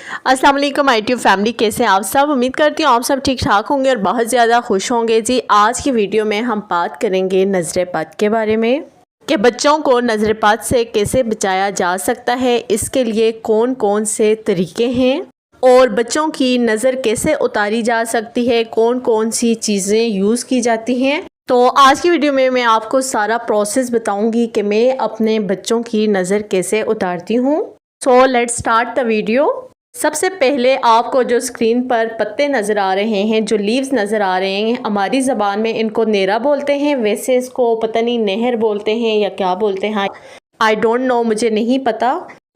अस्सलाम वालेकुम YouTube family, कैसे हैं आप सब। उम्मीद करती हूँ आप सब ठीक ठाक होंगे और बहुत ज़्यादा खुश होंगे। जी, आज की वीडियो में हम बात करेंगे नज़रपात के बारे में कि बच्चों को नज़रपात से कैसे बचाया जा सकता है, इसके लिए कौन कौन से तरीके हैं और बच्चों की नज़र कैसे उतारी जा सकती है, कौन कौन सी चीज़ें यूज़ की जाती हैं। तो आज की वीडियो में मैं आपको सारा प्रोसेस बताऊंगी कि मैं अपने बच्चों की नज़र कैसे उतारती हूँ। So let's start the video. सबसे पहले आपको जो स्क्रीन पर पत्ते नज़र आ रहे हैं, जो लीव्स नज़र आ रहे हैं, हमारी ज़बान में इनको नेरा बोलते हैं, वैसे इसको पता नहीं नहर बोलते हैं या क्या बोलते हैं, आई डोंट नो, मुझे नहीं पता,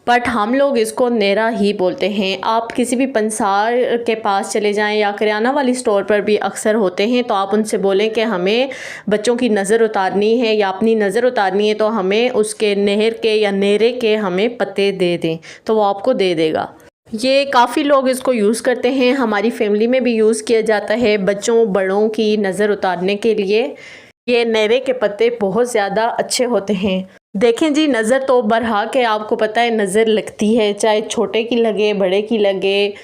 बट हम लोग इसको नेरा ही बोलते हैं। आप किसी भी पंसार के पास चले जाएं या करियाना वाली स्टोर पर भी अक्सर होते हैं, तो आप उनसे बोलें कि हमें बच्चों की नज़र उतारनी है या अपनी नज़र उतारनी है, तो हमें उसके नहर के या नेरे के हमें पत्ते दे दें, तो वो आपको दे देगा। ये काफ़ी लोग इसको यूज़ करते हैं, हमारी फैमिली में भी यूज़ किया जाता है बच्चों बड़ों की नज़र उतारने के लिए। ये नेरे के पत्ते बहुत ज़्यादा अच्छे होते हैं। देखें जी, नज़र तो बरहा के आपको पता है नज़र लगती है, चाहे छोटे की लगे बड़े की लगे,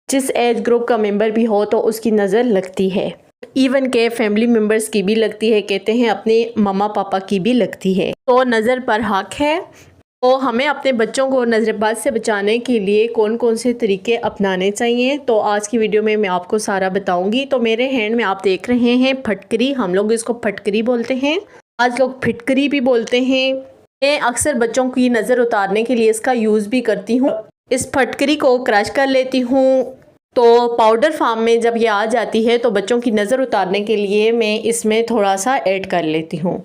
जिस एज ग्रुप का मेंबर भी हो तो उसकी नज़र लगती है। इवन के फैमिली मेम्बर्स की भी लगती है, कहते हैं अपने मम्मा पापा की भी लगती है। तो नज़र बरहक है, तो हमें अपने बच्चों को नज़रबाज से बचाने के लिए कौन कौन से तरीके अपनाने चाहिए, तो आज की वीडियो में मैं आपको सारा बताऊंगी। तो मेरे हैंड में आप देख रहे हैं फटकरी, हम लोग इसको फटकरी बोलते हैं, आज लोग फिटकरी भी बोलते हैं। मैं अक्सर बच्चों की नज़र उतारने के लिए इसका यूज़ भी करती हूँ। इस फटकरी को क्रश कर लेती हूँ, तो पाउडर फॉर्म में जब ये आ जाती है तो बच्चों की नज़र उतारने के लिए मैं इसमें थोड़ा सा ऐड कर लेती हूँ।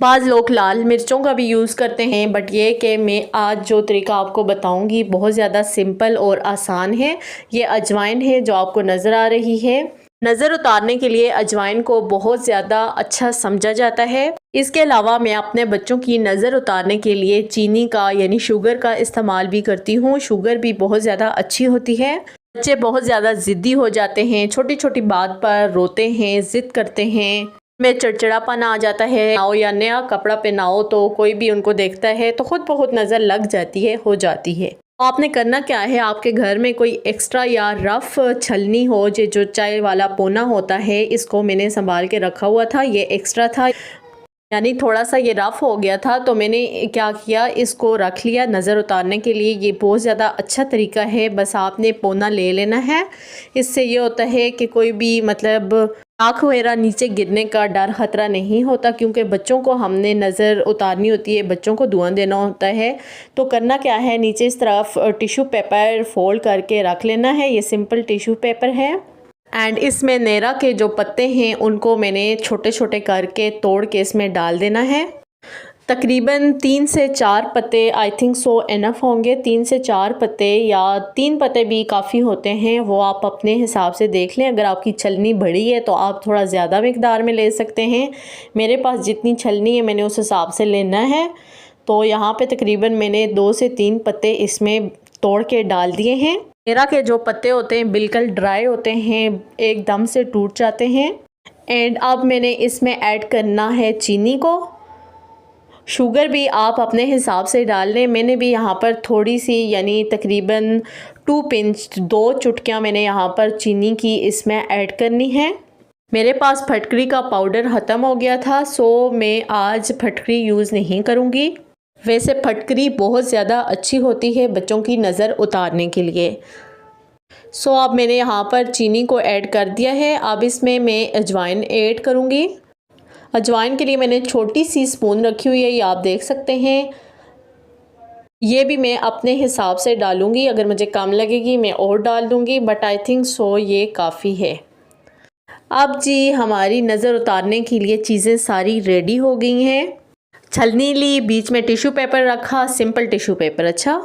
बाज़ लोग लाल मिर्चों का भी यूज़ करते हैं, बट ये कि मैं आज जो तरीका आपको बताऊंगी बहुत ज़्यादा सिंपल और आसान है। ये अजवाइन है जो आपको नज़र आ रही है। नज़र उतारने के लिए अजवाइन को बहुत ज़्यादा अच्छा समझा जाता है। इसके अलावा मैं अपने बच्चों की नज़र उतारने के लिए चीनी का यानी शुगर का इस्तेमाल भी करती हूँ। शुगर भी बहुत ज़्यादा अच्छी होती है। बच्चे बहुत ज़्यादा ज़िद्दी हो जाते हैं, छोटी छोटी बात पर रोते हैं, ज़िद करते हैं, में चिड़चिड़ापन आ जाता है। आओ या नया कपड़ा पहनाओ तो कोई भी उनको देखता है तो खुद बहुत नज़र लग जाती है, हो जाती है। तो आपने करना क्या है, आपके घर में कोई एक्स्ट्रा या रफ़ छलनी हो, जो चाय वाला पोना होता है, इसको मैंने संभाल के रखा हुआ था, ये एक्स्ट्रा था यानी थोड़ा सा ये रफ़ हो गया था, तो मैंने क्या किया, इसको रख लिया नज़र उतारने के लिए। ये बहुत ज़्यादा अच्छा तरीका है, बस आपने पोना ले लेना है। इससे ये होता है कि कोई भी मतलब आँख वगैरह नीचे गिरने का डर ख़तरा नहीं होता, क्योंकि बच्चों को हमने नज़र उतारनी होती है, बच्चों को धुआं देना होता है। तो करना क्या है, नीचे इस तरफ टिश्यू पेपर फोल्ड करके रख लेना है, ये सिंपल टिश्यू पेपर है। एंड इसमें नेरा के जो पत्ते हैं उनको मैंने छोटे छोटे करके तोड़ के इसमें डाल देना है। तकरीबन 3 से 4 पत्ते आई थिंक सो इनफ होंगे, 3 से 4 पत्ते या 3 पत्ते भी काफ़ी होते हैं, वो आप अपने हिसाब से देख लें। अगर आपकी छलनी बड़ी है तो आप थोड़ा ज़्यादा मिकदार में ले सकते हैं। मेरे पास जितनी छलनी है मैंने उस हिसाब से लेना है। तो यहाँ पे तकरीबन मैंने 2 से 3 पत्ते इसमें तोड़ के डाल दिए हैं। नेरा के जो पत्ते होते हैं बिल्कुल ड्राई होते हैं, एकदम से टूट जाते हैं। एंड अब मैंने इसमें ऐड करना है चीनी को। शुगर भी आप अपने हिसाब से डाल लें, मैंने भी यहाँ पर थोड़ी सी यानी तकरीबन 2 पिंच 2 चुटकियाँ मैंने यहाँ पर चीनी की इसमें ऐड करनी है। मेरे पास फटकरी का पाउडर ख़त्म हो गया था, सो मैं आज फटकरी यूज़ नहीं करूँगी। वैसे फटकरी बहुत ज़्यादा अच्छी होती है बच्चों की नज़र उतारने के लिए। सो अब मैंने यहाँ पर चीनी को ऐड कर दिया है। अब इसमें मैं अजवाइन ऐड करूँगी। अजवाइन के लिए मैंने छोटी सी स्पून रखी हुई है, ये आप देख सकते हैं। ये भी मैं अपने हिसाब से डालूँगी, अगर मुझे कम लगेगी मैं और डाल दूँगी, बट आई थिंक सो ये काफ़ी है। अब जी हमारी नज़र उतारने के लिए चीज़ें सारी रेडी हो गई हैं। छलनी ली, बीच में टिश्यू पेपर रखा, सिंपल टिश्यू पेपर, अच्छा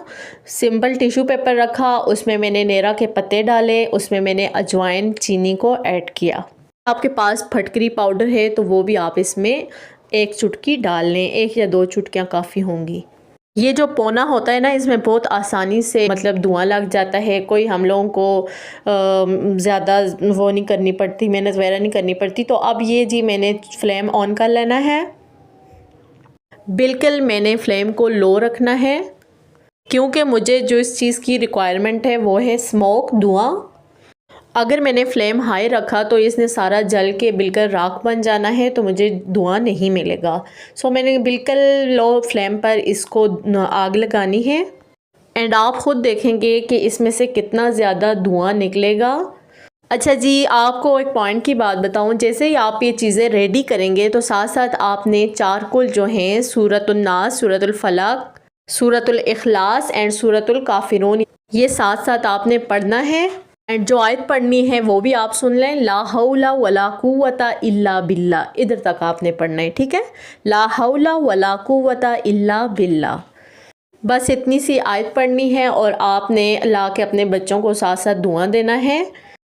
सिंपल टिश्यू पेपर रखा, उसमें मैंने नेरा के पत्ते डाले, उसमें मैंने अजवाइन चीनी को ऐड किया। आपके पास फटकरी पाउडर है तो वो भी आप इसमें 1 चुटकी डाल लें, 1 या 2 चुटकियाँ काफ़ी होंगी। ये जो पोना होता है ना, इसमें बहुत आसानी से मतलब धुआं लग जाता है, कोई हम लोगों को ज़्यादा वो नहीं करनी पड़ती, मेहनत वगैरह नहीं करनी पड़ती। तो अब ये जी मैंने फ्लेम ऑन कर लेना है, बिल्कुल मैंने फ्लेम को लो रखना है। क्योंकि मुझे जो इस चीज़ की रिक्वायरमेंट है वो है स्मोक, धुआं। अगर मैंने फ्लेम हाई रखा तो इसने सारा जल के बिल्कुल राख बन जाना है, तो मुझे धुआं नहीं मिलेगा। सो मैंने बिल्कुल लो फ्लेम पर इसको आग लगानी है एंड आप ख़ुद देखेंगे कि इसमें से कितना ज़्यादा धुआं निकलेगा। अच्छा जी, आपको एक पॉइंट की बात बताऊं, जैसे ही आप ये चीज़ें रेडी करेंगे तो साथ साथ आपने चारकुल जो हैं सूरतुल नास, सूरतुल फलक, सूरतुल इखलास एंड सूरतुल काफिरून, ये साथ साथ आपने पढ़ना है। एंड जो आयत पढ़नी है वो भी आप सुन लें, ला हौला वला कुव्वता इल्ला बिल्ला, इधर तक आपने पढ़ना है, ठीक है। ला हौला वला कुव्वता इल्ला बिल्ला, बस इतनी सी आयत पढ़नी है और आपने ला के अपने बच्चों को साथ साथ दुआ देना है।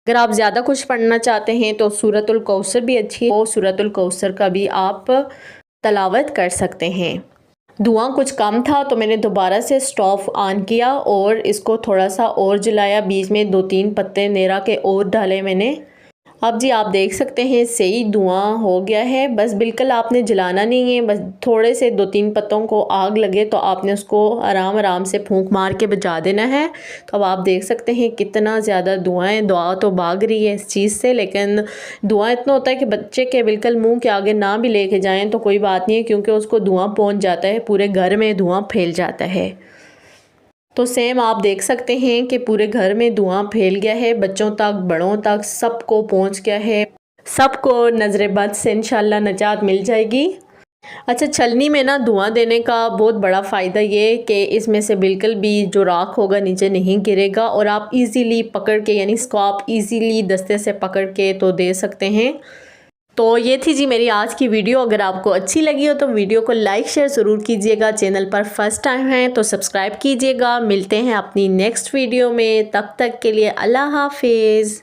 अगर आप ज़्यादा कुछ पढ़ना चाहते हैं तो सूरतुल कौसर भी अच्छी है, और सूरतुल कौसर का भी आप तलावत कर सकते हैं। धुआं कुछ कम था तो मैंने दोबारा से स्टोव ऑन किया और इसको थोड़ा सा और जलाया, बीच में 2-3 पत्ते नेरा के और डाले मैंने। अब जी आप देख सकते हैं सही धुआं हो गया है। बस बिल्कुल आपने जलाना नहीं है, बस थोड़े से 2-3 पत्तों को आग लगे तो आपने उसको आराम आराम से फूंक मार के बुझा देना है। तो अब आप देख सकते हैं कितना ज़्यादा धुआं है। धुआं तो भाग रही है इस चीज़ से, लेकिन धुआं इतना होता है कि बच्चे के बिल्कुल मुँह के आगे ना भी लेके जाएँ तो कोई बात नहीं है, क्योंकि उसको धुआं पहुँच जाता है, पूरे घर में धुआं फैल जाता है। तो सेम आप देख सकते हैं कि पूरे घर में धुआं फैल गया है, बच्चों तक बड़ों तक सबको पहुंच गया है। सबको नज़र बद से इंशाल्लाह निजात मिल जाएगी। अच्छा, छलनी में ना धुआं देने का बहुत बड़ा फ़ायदा ये कि इसमें से बिल्कुल भी जो राख होगा नीचे नहीं गिरेगा और आप इजीली पकड़ के, यानी इसको आप इजीली दस्ते से पकड़ के तो दे सकते हैं। तो ये थी जी मेरी आज की वीडियो। अगर आपको अच्छी लगी हो तो वीडियो को लाइक शेयर ज़रूर कीजिएगा। चैनल पर फर्स्ट टाइम है तो सब्सक्राइब कीजिएगा। मिलते हैं अपनी नेक्स्ट वीडियो में, तब तक के लिए अल्लाह हाफिज़।